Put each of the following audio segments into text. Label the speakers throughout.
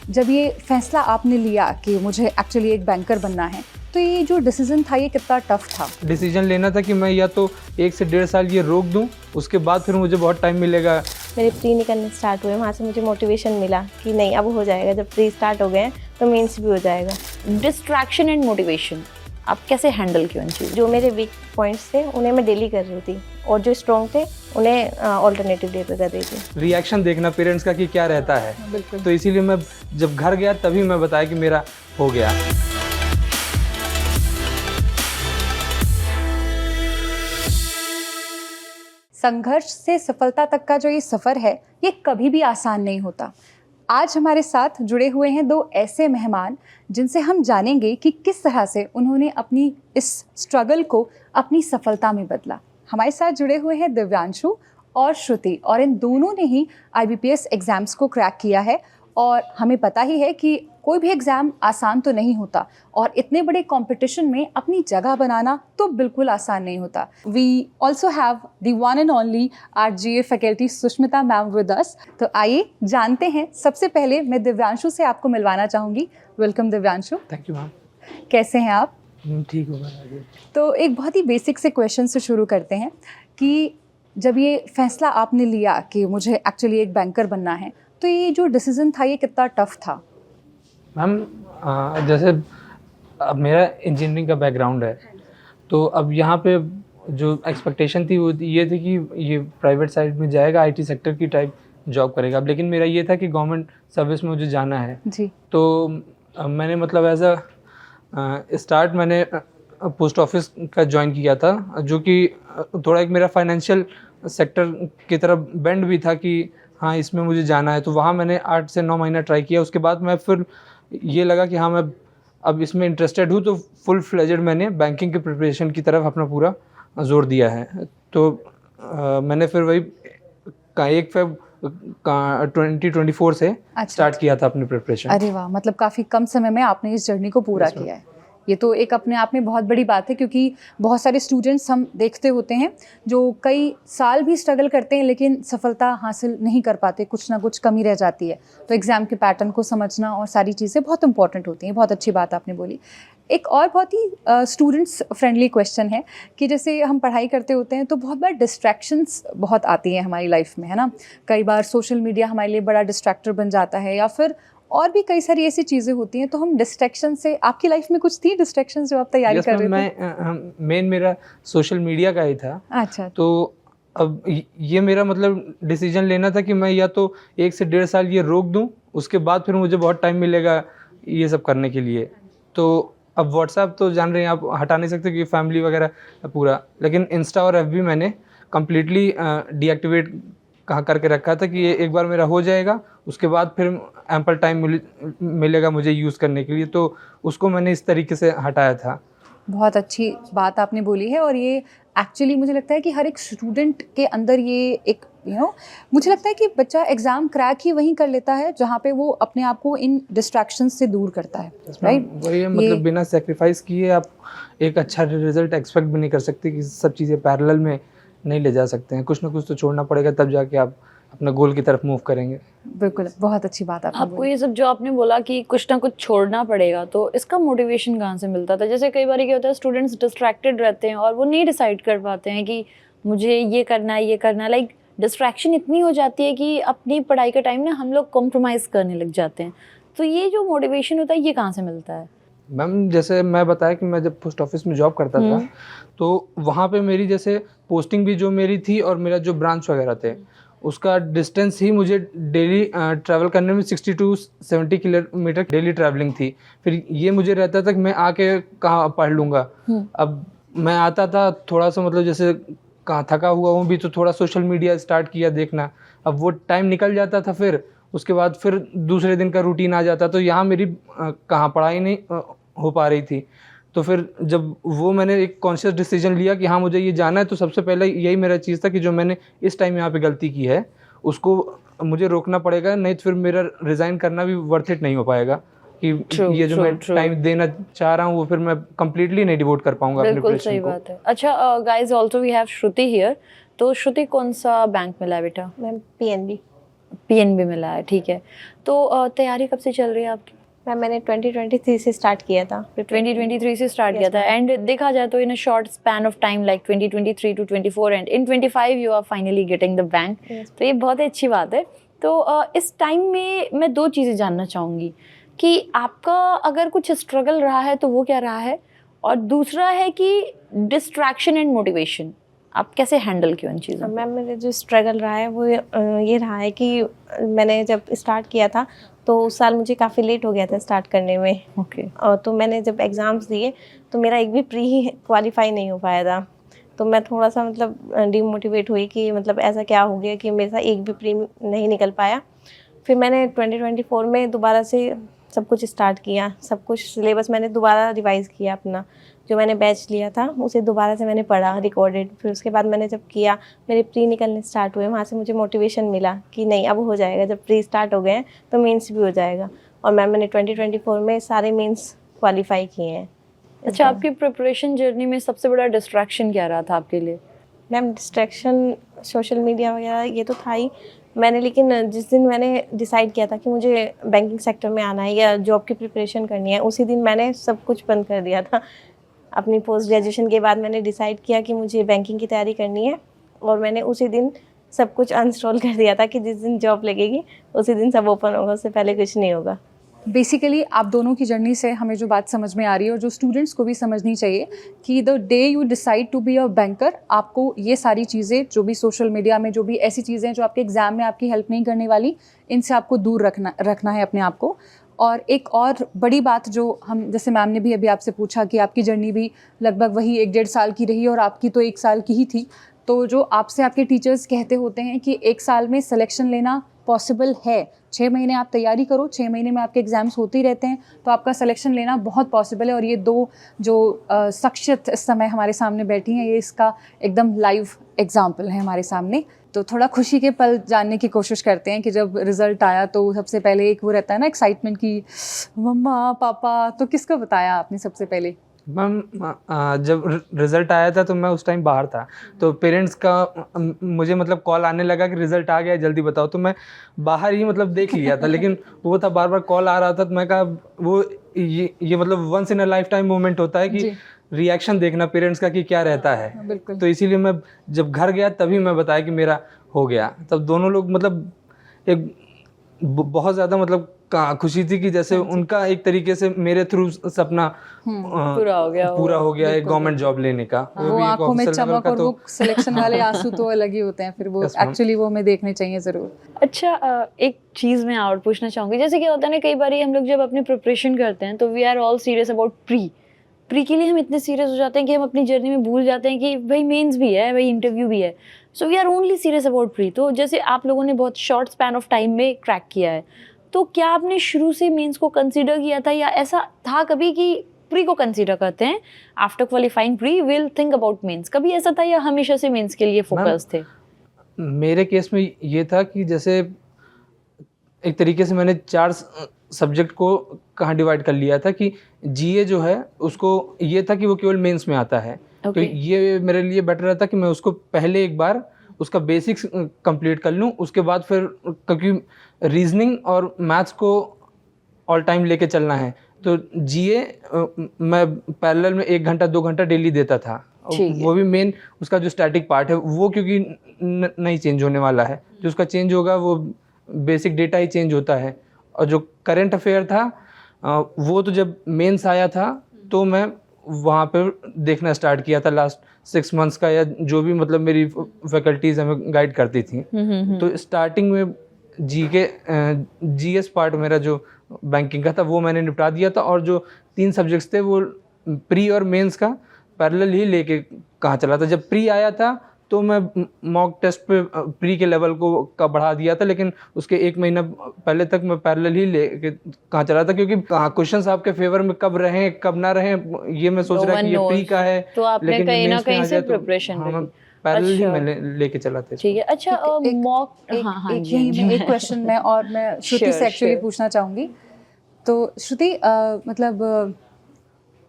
Speaker 1: जब ये फैसला आपने लिया कि मुझे एक्चुअली एक बैंकर बनना है, तो ये जो डिसीजन था ये कितना टफ था?
Speaker 2: डिसीजन लेना था कि मैं या तो 1 से 1.5 साल ये रोक दूं, उसके बाद फिर मुझे बहुत टाइम मिलेगा।
Speaker 3: मेरे प्री निकलने स्टार्ट हुए, वहाँ से मुझे मोटिवेशन मिला कि नहीं अब हो जाएगा, जब प्री स्टार्ट हो गए हैं तो मेंस भी हो जाएगा।
Speaker 4: डिस्ट्रैक्शन एंड मोटिवेशन आप कैसे हैंडल किया उन चीज़?
Speaker 3: जो मेरे वीक पॉइंट्स थे उन्हें मैं डेली कर रही थी और जो स्ट्रॉन्ग थे उन्हें ऑल्टरनेटिव डे पे कर रही थी।
Speaker 2: रिएक्शन देखना पेरेंट्स का कि क्या रहता है,
Speaker 1: बिल्कुल।
Speaker 2: तो इसीलिए मैं जब घर गया तभी मैं बताया कि मेरा हो गया।
Speaker 1: संघर्ष से सफलता तक का जो ये सफ़र है ये कभी भी आसान नहीं होता। आज हमारे साथ जुड़े हुए हैं दो ऐसे मेहमान जिनसे हम जानेंगे कि किस तरह से उन्होंने अपनी इस स्ट्रगल को अपनी सफलता में बदला। हमारे साथ जुड़े हुए हैं दिव्यांशु और श्रुति, और इन दोनों ने ही IBPS एग्ज़ाम्स को क्रैक किया है। और हमें पता ही है कि कोई भी एग्ज़ाम आसान तो नहीं होता, और इतने बड़े कंपटीशन में अपनी जगह बनाना तो बिल्कुल आसान नहीं होता। We also have the one and only R GA faculty Sushmita ma'am with us. तो आइए जानते हैं। सबसे पहले मैं दिव्यांशु से आपको मिलवाना चाहूँगी। Welcome Divyanshu.
Speaker 2: Thank you ma'am.
Speaker 1: कैसे हैं आप?
Speaker 2: ठीक होगा।
Speaker 1: तो एक बहुत ही बेसिक से क्वेश्चन से शुरू करते हैं कि जब ये फैसला आपने लिया कि मुझे एक्चुअली एक बैंकर बनना है, तो ये जो डिसीजन था ये कितना टफ था?
Speaker 2: मैम जैसे अब मेरा इंजीनियरिंग का बैकग्राउंड है, तो अब यहाँ पे जो एक्सपेक्टेशन थी वो ये थी कि ये प्राइवेट साइड में जाएगा, IT सेक्टर की टाइप जॉब करेगा। अब लेकिन मेरा ये था कि गवर्नमेंट सर्विस में मुझे जाना है
Speaker 1: जी।
Speaker 2: तो मैंने मतलब एज अ स्टार्ट मैंने पोस्ट ऑफिस का ज्वाइन किया था, जो कि थोड़ा एक मेरा फाइनेंशियल सेक्टर की तरफ बेंड भी था कि हाँ इसमें मुझे जाना है। तो वहाँ मैंने 8 से 9 महीना ट्राई किया। उसके बाद मैं फिर ये लगा कि हाँ मैं अब इसमें इंटरेस्टेड हूँ, तो फुल फ्लेजेड मैंने बैंकिंग की प्रिपरेशन की तरफ अपना पूरा जोर दिया है। तो मैंने फिर वही 1 Feb 2024 से स्टार्ट किया था अपनी प्रिपरेशन।
Speaker 1: अरे वाह, मतलब काफ़ी कम समय में आपने इस जर्नी को पूरा किया है। ये तो एक अपने आप में बहुत बड़ी बात है, क्योंकि बहुत सारे स्टूडेंट्स हम देखते होते हैं जो कई साल भी स्ट्रगल करते हैं लेकिन सफलता हासिल नहीं कर पाते, कुछ ना कुछ कमी रह जाती है। तो एग्ज़ाम के पैटर्न को समझना और सारी चीज़ें बहुत इंपॉर्टेंट होती हैं। बहुत अच्छी बात आपने बोली। एक और बहुत ही स्टूडेंट्स फ्रेंडली क्वेश्चन है कि जैसे हम पढ़ाई करते होते हैं तो बहुत बार डिस्ट्रैक्शंस बहुत आती हैं हमारी लाइफ में, है ना। कई बार सोशल मीडिया हमारे लिए बड़ा डिस्ट्रैक्टर बन जाता है, या फिर और भी कई सारी ऐसी चीज़ें होती हैं। तो हम डिस्ट्रैक्शन से, आपकी लाइफ में कुछ थी डिस्ट्रैक्शन जो आप तैयारी कर रहे थे?
Speaker 2: मैं मेन मेरा सोशल मीडिया का ही था।
Speaker 1: अच्छा।
Speaker 2: तो अब ये मेरा मतलब डिसीजन लेना था कि मैं या तो 1 से 1.5 साल ये रोक दूं, उसके बाद फिर मुझे बहुत टाइम मिलेगा ये सब करने के लिए। तो अब व्हाट्सएप तो जान रहे हैं आप, हटा नहीं सकते क्योंकि फैमिली वगैरह पूरा, लेकिन इंस्टा और FB मैंने कम्प्लीटली डीएक्टिवेट कहा करके रखा था कि ये एक बार मेरा हो जाएगा, उसके बाद फिर एम्पल टाइम मिलेगा मुझे यूज़ करने के लिए। तो उसको मैंने इस तरीके से हटाया था।
Speaker 1: बहुत अच्छी बात आपने बोली है, और ये एक्चुअली मुझे लगता है कि हर एक स्टूडेंट के अंदर ये एक मुझे लगता है कि बच्चा एग्ज़ाम क्रैक ही वहीं कर लेता है जहाँ पे वो अपने आप को इन डिस्ट्रैक्शंस से दूर करता है, राइट?
Speaker 2: वही है, मतलब बिना सेक्रीफाइस किए आप एक अच्छा रिजल्ट एक्सपेक्ट भी नहीं कर सकते कि सब चीज़ें पैरेलल में नहीं ले जा सकते हैं। कुछ ना कुछ तो छोड़ना पड़ेगा, तब जाके आप अपना गोल की तरफ मूव करेंगे।
Speaker 1: बिल्कुल, बहुत अच्छी बात आपने
Speaker 4: आपको
Speaker 1: बोली।
Speaker 4: ये सब जो आपने बोला कि कुछ ना कुछ छोड़ना पड़ेगा, तो इसका मोटिवेशन कहाँ से मिलता था? जैसे कई बार क्या होता है, स्टूडेंट्स डिस्ट्रैक्टेड रहते हैं और वो नहीं डिसाइड कर पाते हैं कि मुझे ये करना है, ये करना है। लाइक डिस्ट्रैक्शन इतनी हो जाती है कि अपनी पढ़ाई का टाइम ना हम लोग कॉम्प्रोमाइज़ करने लग जाते हैं। तो ये जो मोटिवेशन होता है ये कहाँ से मिलता है?
Speaker 2: मैम जैसे मैं बताया कि मैं जब पोस्ट ऑफिस में जॉब करता था, तो वहाँ पे मेरी जैसे पोस्टिंग भी जो मेरी थी और मेरा जो ब्रांच वगैरह थे, उसका डिस्टेंस ही मुझे डेली ट्रैवल करने में 60 to 70 किलोमीटर डेली ट्रैवलिंग थी। फिर ये मुझे रहता था कि मैं आके कहाँ पढ़ लूँगा। अब मैं आता था थोड़ा सा, मतलब जैसे कहाँ थका हुआ हूँ भी, तो थोड़ा सोशल मीडिया स्टार्ट किया देखना। अब वो टाइम निकल जाता था, फिर उसके बाद फिर दूसरे दिन का रूटीन आ जाता, तो यहाँ मेरी कहाँ पढ़ाई नहीं हो पा रही थी। तो फिर जब वो मैंने एक कॉन्शियस डिसीजन लिया कि हाँ मुझे ये जाना है, तो सबसे पहले यही मेरा चीज़ था कि जो मैंने इस टाइम यहाँ पे गलती की है उसको मुझे रोकना पड़ेगा, नहीं तो फिर मेरा रिज़ाइन करना भी वर्थ इट नहीं हो पाएगा कि ये जो मैं टाइम देना चाह रहा हूँ वो फिर मैं कम्प्लीटली नहीं डिवोट कर पाऊंगा अपने
Speaker 4: बिल्कुल
Speaker 2: प्रेशन
Speaker 4: सही
Speaker 2: को।
Speaker 4: बात है। अच्छा guys, also we have Shruti here. तो श्रुति कौन सा बैंक मिला है बेटा?
Speaker 3: Ma'am PNB।
Speaker 4: PNB मिला है, ठीक है। तो तैयारी कब से चल रही है आपकी?
Speaker 3: मैम मैंने 2023 से स्टार्ट किया था।
Speaker 4: 2023 से स्टार्ट किया था, एंड देखा जाए तो in a short span of time like 2023 to 24 and in 25 you are finally getting the bank. तो ये बहुत ही अच्छी बात है। तो इस टाइम में मैं 2 चीज़ें जानना चाहूँगी कि आपका अगर कुछ स्ट्रगल रहा है तो वो क्या रहा है, और दूसरा है कि डिस्ट्रैक्शन एंड मोटिवेशन आप कैसे हैंडल किया उन चीज़ों को?
Speaker 3: मैम मेरे जो स्ट्रगल रहा है वो ये रहा है कि मैंने जब स्टार्ट किया था तो उस साल मुझे काफ़ी लेट हो गया था स्टार्ट करने में।
Speaker 4: ओके।
Speaker 3: और तो मैंने जब एग्ज़ाम्स दिए तो मेरा एक भी प्री ही क्वालिफाई नहीं हो पाया था। तो मैं थोड़ा सा मतलब डीमोटिवेट हुई कि मतलब ऐसा क्या हो गया कि मेरे साथ एक भी प्री नहीं निकल पाया। फिर मैंने 2024 में दोबारा से सब कुछ स्टार्ट किया, सब कुछ सिलेबस मैंने दोबारा रिवाइज़ किया अपना, जो मैंने बैच लिया था उसे दोबारा से मैंने पढ़ा रिकॉर्डेड। फिर उसके बाद मैंने जब किया, मेरे प्री निकलने स्टार्ट हुए, वहाँ से मुझे मोटिवेशन मिला कि नहीं अब हो जाएगा, जब प्री स्टार्ट हो गए हैं तो मेंस भी हो जाएगा। और मैंने 2024 में सारे मेंस क्वालिफाई किए हैं।
Speaker 4: अच्छा, आपकी प्रिपरेशन जर्नी में सबसे बड़ा डिस्ट्रैक्शन क्या रहा था आपके लिए?
Speaker 3: मैम डिस्ट्रैक्शन सोशल मीडिया वगैरह ये तो था ही। मैंने लेकिन जिस दिन मैंने डिसाइड किया था कि मुझे बैंकिंग सेक्टर में आना है या जॉब की प्रिपरेशन करनी है, उसी दिन मैंने सब कुछ बंद कर दिया था। अपनी पोस्ट ग्रेजुएशन के बाद मैंने डिसाइड किया कि मुझे बैंकिंग की तैयारी करनी है, और मैंने उसी दिन सब कुछ अनइंस्टॉल कर दिया था कि जिस दिन जॉब लगेगी उसी दिन सब ओपन होगा, उससे पहले कुछ नहीं होगा।
Speaker 1: बेसिकली आप दोनों की जर्नी से हमें जो बात समझ में आ रही है और जो स्टूडेंट्स को भी समझनी चाहिए कि the day you decide to be a banker, आपको ये सारी चीज़ें जो भी सोशल मीडिया में जो भी ऐसी चीज़ें जो आपके एग्ज़ाम में आपकी हेल्प नहीं करने वाली, इनसे आपको दूर रखना है अपने आप को। और एक और बड़ी बात जो हम, जैसे मैम ने भी अभी आपसे पूछा कि आपकी जर्नी भी लगभग वही 1-1.5 साल की रही और आपकी तो 1 साल की ही थी। तो जो आपसे आपके टीचर्स कहते होते हैं कि 1 साल में सिलेक्शन लेना पॉसिबल है, 6 महीने आप तैयारी करो, 6 महीने में आपके एग्ज़ाम्स होते ही रहते हैं, तो आपका सिलेक्शन लेना बहुत पॉसिबल है। और ये 2 जो शख्सियत इस समय हमारे सामने बैठी हैं, ये इसका एकदम लाइव एग्जाम्पल है हमारे सामने। तो थोड़ा खुशी के पल जानने की कोशिश करते हैं कि जब रिज़ल्ट आया तो सबसे पहले एक वो रहता है ना एक्साइटमेंट की मम्मा पापा, तो किसको बताया आपने सबसे पहले?
Speaker 2: मैम जब रिज़ल्ट आया था तो मैं उस टाइम बाहर था, तो पेरेंट्स का मुझे मतलब कॉल आने लगा कि रिज़ल्ट आ गया है जल्दी बताओ, तो मैं बाहर ही मतलब देख लिया था। लेकिन वो था बार बार कॉल आ रहा था, तो मैं कहा वो ये मतलब once in a lifetime moment होता है कि रिएक्शन देखना पेरेंट्स का कि क्या रहता है।
Speaker 1: बिल्कुल।
Speaker 2: तो इसीलिए मैं जब घर गया तभी मैं बताया कि मेरा हो गया। तब दोनों लोग मतलब एक बहुत ज़्यादा मतलब खुशी थी कि जैसे उनका एक तरीके से मेरे थ्रू सपना पूरा हो गया एक गवर्नमेंट जॉब लेने का।
Speaker 1: वो आंखों में चमक और वो सिलेक्शन वाले आंसू तो अलग ही होते हैं, फिर वो एक्चुअली वो हमें देखने चाहिए ज़रूर।
Speaker 4: अच्छा, एक चीज़ मैं और पूछना चाहूँगी, जैसे क्या होता है ना, कई बार हम लोग जब अपनी प्रिपरेशन करते हैं तो we are all serious about pre के लिए हम इतने सीरियस हो जाते हैं कि हम अपनी जर्नी में भूल जाते हैं कि भाई मेंस भी है, भाई इंटरव्यू भी है। So we are only serious about pre. तो जैसे आप लोगों ने बहुत शॉर्ट स्पैन ऑफ टाइम में क्रैक किया है, तो क्या आपने शुरू से मेंस को कंसीडर किया था, या ऐसा था कभी कि प्री को कंसीडर करते हैं, after qualifying pre will think about mains, कभी ऐसा था या हमेशा से मेंस के लिए फोकस थे?
Speaker 2: मेरे केस में ये था कि जैसे एक तरीके से मैंने 4 सब्जेक्ट को कहाँ डिवाइड कर लिया था कि जीए जो है उसको ये था कि वो केवल मेंस में आता है। तो ये मेरे लिए बेटर रहता कि मैं उसको पहले एक बार उसका बेसिक्स कंप्लीट कर लूँ, उसके बाद फिर क्योंकि रीजनिंग और मैथ्स को ऑल टाइम लेके चलना है, तो जीए मैं पैरेलल में 1 घंटा 2 घंटा डेली देता था। वो भी मेन उसका जो स्टैटिक पार्ट है वो क्योंकि नहीं चेंज होने वाला है, जो उसका चेंज होगा वो बेसिक डेटा ही चेंज होता है। और जो करंट अफेयर था वो तो जब मेंस आया था तो मैं वहाँ पर देखना स्टार्ट किया था लास्ट 6 मंथ्स का, या जो भी मतलब मेरी फैकल्टीज़ हमें गाइड करती थी। तो स्टार्टिंग में जीएस पार्ट मेरा जो बैंकिंग का था वो मैंने निपटा दिया था, और जो 3 सब्जेक्ट्स थे वो प्री और मेंस का पैरेलल ही लेके कहाँ चला था। जब प्री आया था तो मैं मॉक टेस्ट पे प्री के लेवल का बढ़ा दिया था, लेकिन उसके 1 महीना पहले तक मैं पैरेलल ही लेके कहाँ चला था, क्योंकि क्वेश्चंस आपके फेवर में कब रहें कब ना रहें ये मैं सोच रहा कि ये प्री का है,
Speaker 4: तो आपने कहीं ना कहीं से प्रिपरेशन
Speaker 2: पैरेलल ही मैं लेके चला था।
Speaker 4: ठीक है। अच्छा, मॉक
Speaker 1: एक क्वेश्चन मैं और मैं श्रुति से एक्चुअली पूछना चाहूँगी। तो श्रुति, मतलब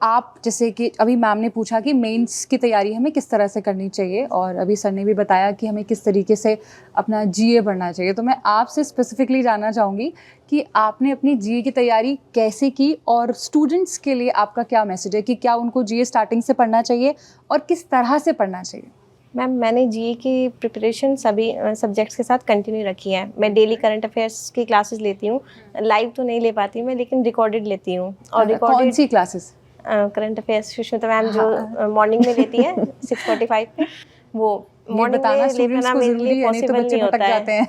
Speaker 1: आप जैसे कि अभी मैम ने पूछा कि मेंस की तैयारी हमें किस तरह से करनी चाहिए, और अभी सर ने भी बताया कि हमें किस तरीके से अपना जीए पढ़ना चाहिए, तो मैं आपसे स्पेसिफिकली जानना चाहूँगी कि आपने अपनी जीए की तैयारी कैसे की, और स्टूडेंट्स के लिए आपका क्या मैसेज है कि क्या उनको जीए स्टार्टिंग से पढ़ना चाहिए और किस तरह से पढ़ना चाहिए?
Speaker 3: मैम, मैंने जीए की प्रिपरेशन सभी सब्जेक्ट्स के साथ कंटिन्यू रखी है। मैं डेली करंट अफेयर्स की क्लासेस लेती हूँ। लाइव तो नहीं ले पाती मैं, लेकिन रिकॉर्डेड लेती हूँ। और
Speaker 1: कौन
Speaker 3: रिकॉर्डेड
Speaker 1: सी classes?
Speaker 3: Current affairs Sushmita ma'am जो मॉर्निंग में लेती है 6:45 पे, वो मॉर्निंग में ले पाना मेरे लिए पॉसिबल नहीं होता है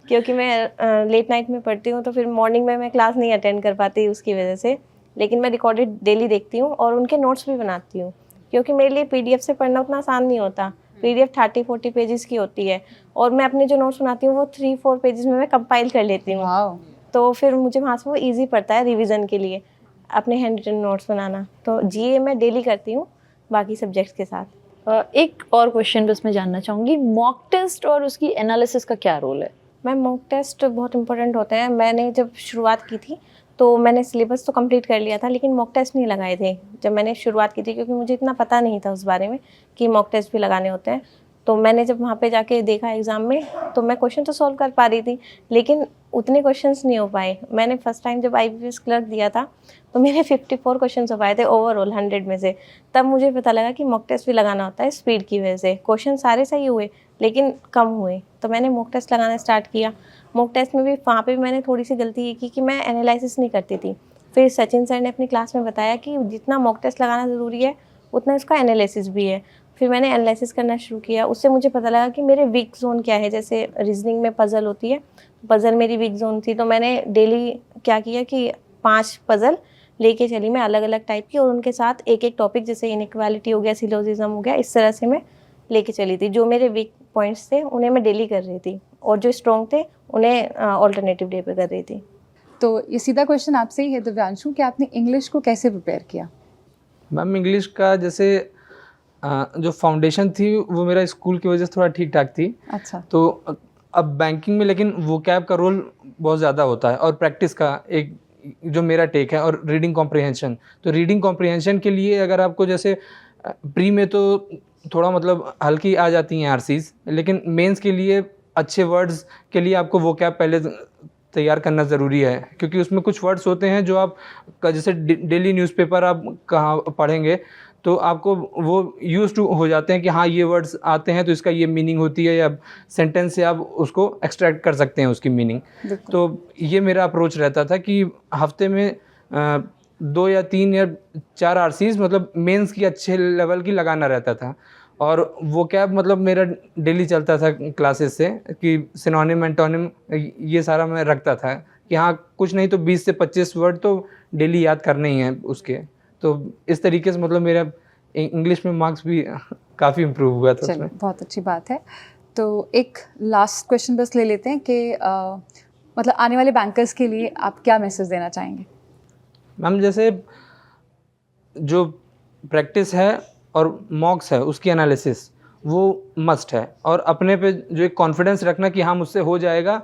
Speaker 3: क्योंकि मैं लेट नाइट में पढ़ती हूँ, तो फिर मॉर्निंग में मैं क्लास नहीं अटेंड कर पाती उसकी वजह से। लेकिन मैं रिकॉर्डेड डेली देखती हूँ और उनके नोट्स भी बनाती हूँ, क्योंकि मेरे लिए पीडीएफ से पढ़ना उतना आसान नहीं होता। पीडीएफ 30-40 पेजेस की होती है, और मैं अपने जो नोट्स बनाती हूँ वो 3-4 पेजेस में मैं कंपाइल कर लेती हूँ।
Speaker 1: वाओ,
Speaker 3: तो फिर मुझे वहाँ से वो ईजी पड़ता है रिवीजन के लिए अपने हैंड रिटन नोट्स बनाना। तो जीए मैं डेली करती हूँ बाकी सब्जेक्ट्स के साथ।
Speaker 4: एक और क्वेश्चन बस मैं जानना चाहूँगी, मॉक टेस्ट और उसकी एनालिसिस का क्या रोल है?
Speaker 3: मैम, मॉक टेस्ट बहुत इंपॉर्टेंट होते हैं। मैंने जब शुरुआत की थी तो मैंने सिलेबस तो कंप्लीट कर लिया था, लेकिन मॉक टेस्ट नहीं लगाए थे जब मैंने शुरुआत की थी, क्योंकि मुझे इतना पता नहीं था उस बारे में कि मॉक टेस्ट भी लगाने होते हैं। तो मैंने जब वहाँ पे जाके देखा एग्ज़ाम में, तो मैं क्वेश्चन तो सॉल्व कर पा रही थी, लेकिन उतने क्वेश्चंस नहीं हो पाए। मैंने फर्स्ट टाइम जब आईबीपीएस क्लर्क दिया था तो मेरे 54 क्वेश्चंस हो पाए थे ओवरऑल 100 में से। तब मुझे पता लगा कि मॉक टेस्ट भी लगाना होता है स्पीड की वजह से। क्वेश्चन सारे सही हुए लेकिन कम हुए, तो मैंने मॉक टेस्ट लगाना स्टार्ट किया। मॉक टेस्ट में भी वहाँ पे मैंने थोड़ी सी गलती ये की कि मैं एनालिसिस नहीं करती थी। फिर सचिन सर ने अपनी क्लास में बताया कि जितना मॉक टेस्ट लगाना ज़रूरी है उतना इसका एनालिसिस भी है। फिर मैंने एनालिसिस करना शुरू किया। उससे मुझे पता लगा कि मेरे वीक जोन क्या है। जैसे रीजनिंग में पज़ल होती है, पज़ल मेरी वीक जोन थी, तो मैंने डेली क्या किया कि 5 पज़ल लेके चली मैं अलग अलग टाइप की, और उनके साथ एक एक टॉपिक, जैसे इनइक्वालिटी हो गया, सिलोजिज्म हो गया, इस तरह से मैं लेके चली थी। जो मेरे वीक पॉइंट्स थे उन्हें मैं डेली कर रही थी, और जो स्ट्रॉन्ग थे उन्हें ऑल्टरनेटिव डे पे कर रही थी।
Speaker 1: तो ये सीधा क्वेश्चन आपसे ही है दिव्यांशु कि आपने इंग्लिश को कैसे प्रिपेयर किया?
Speaker 2: मैम, इंग्लिश का जैसे जो फाउंडेशन थी वो मेरा स्कूल की वजह से थोड़ा ठीक ठाक थी।
Speaker 1: अच्छा।
Speaker 2: तो अब बैंकिंग में लेकिन वोकैब का रोल बहुत ज़्यादा होता है, और प्रैक्टिस का एक जो मेरा टेक है, और रीडिंग कॉम्प्रिहेंशन। तो रीडिंग कॉम्प्रिहेंशन के लिए अगर आपको जैसे प्री में तो थोड़ा मतलब हल्की आ जाती हैं आरसीज, लेकिन मेंस के लिए अच्छे वर्ड्स के लिए आपको वोकैब पहले तैयार करना ज़रूरी है, क्योंकि उसमें कुछ वर्ड्स होते हैं जो आप जैसे डेली न्यूज़पेपर आप कहाँ पढ़ेंगे तो आपको वो यूज टू हो जाते हैं कि हाँ ये वर्ड्स आते हैं तो इसका ये मीनिंग होती है, या सेंटेंस से आप उसको एक्सट्रैक्ट कर सकते हैं उसकी मीनिंग। तो ये मेरा अप्रोच रहता था कि हफ्ते में 2 या 3 या 4 आरसीज मतलब मेंस की अच्छे लेवल की लगाना रहता था। और वो कैब मतलब मेरा डेली चलता था क्लासेस से कि सिनोनिम एंटोनिम ये सारा मैं रखता था कि हाँ कुछ नहीं तो 20 से 25 वर्ड तो डेली याद करने ही हैं उसके। तो इस तरीके से मतलब मेरा इंग्लिश में मार्क्स भी काफ़ी इम्प्रूव हुआ था उसमें।
Speaker 1: बहुत अच्छी बात है। तो एक लास्ट क्वेश्चन बस ले लेते हैं कि मतलब आने वाले बैंकर्स के लिए आप क्या मैसेज देना चाहेंगे?
Speaker 2: मैम, जैसे जो प्रैक्टिस है और मॉक्स है उसकी एनालिसिस वो मस्ट है, और अपने पे जो एक कॉन्फिडेंस रखना कि हाँ मुझसे हो जाएगा,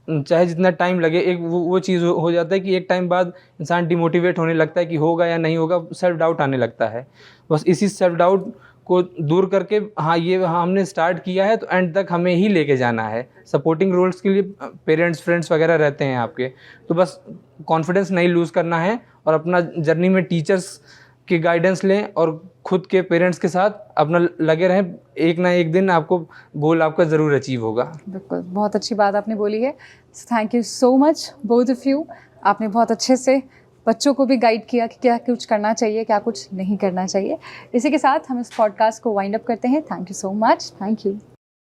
Speaker 2: चाहे जितना टाइम लगे। एक वो चीज़ हो जाता है कि एक टाइम बाद इंसान डिमोटिवेट होने लगता है कि होगा या नहीं होगा, सेल्फ डाउट आने लगता है। बस इसी सेल्फ डाउट को दूर करके हाँ ये हमने स्टार्ट किया है तो एंड तक हमें ही लेके जाना है। सपोर्टिंग रोल्स के लिए पेरेंट्स फ्रेंड्स वगैरह रहते हैं आपके, तो बस कॉन्फिडेंस नहीं लूज़ करना है और अपना जर्नी में टीचर्स की गाइडेंस लें और खुद के पेरेंट्स के साथ अपना लगे रहें। एक ना एक दिन आपको गोल आपका ज़रूर अचीव होगा।
Speaker 1: बिल्कुल, बहुत अच्छी बात आपने बोली है। Thank you so much both of you. आपने बहुत अच्छे से बच्चों को भी गाइड किया कि क्या कुछ करना चाहिए, क्या कुछ नहीं करना चाहिए। इसी के साथ हम इस पॉडकास्ट को वाइंड अप करते हैं। Thank you so much. Thank you.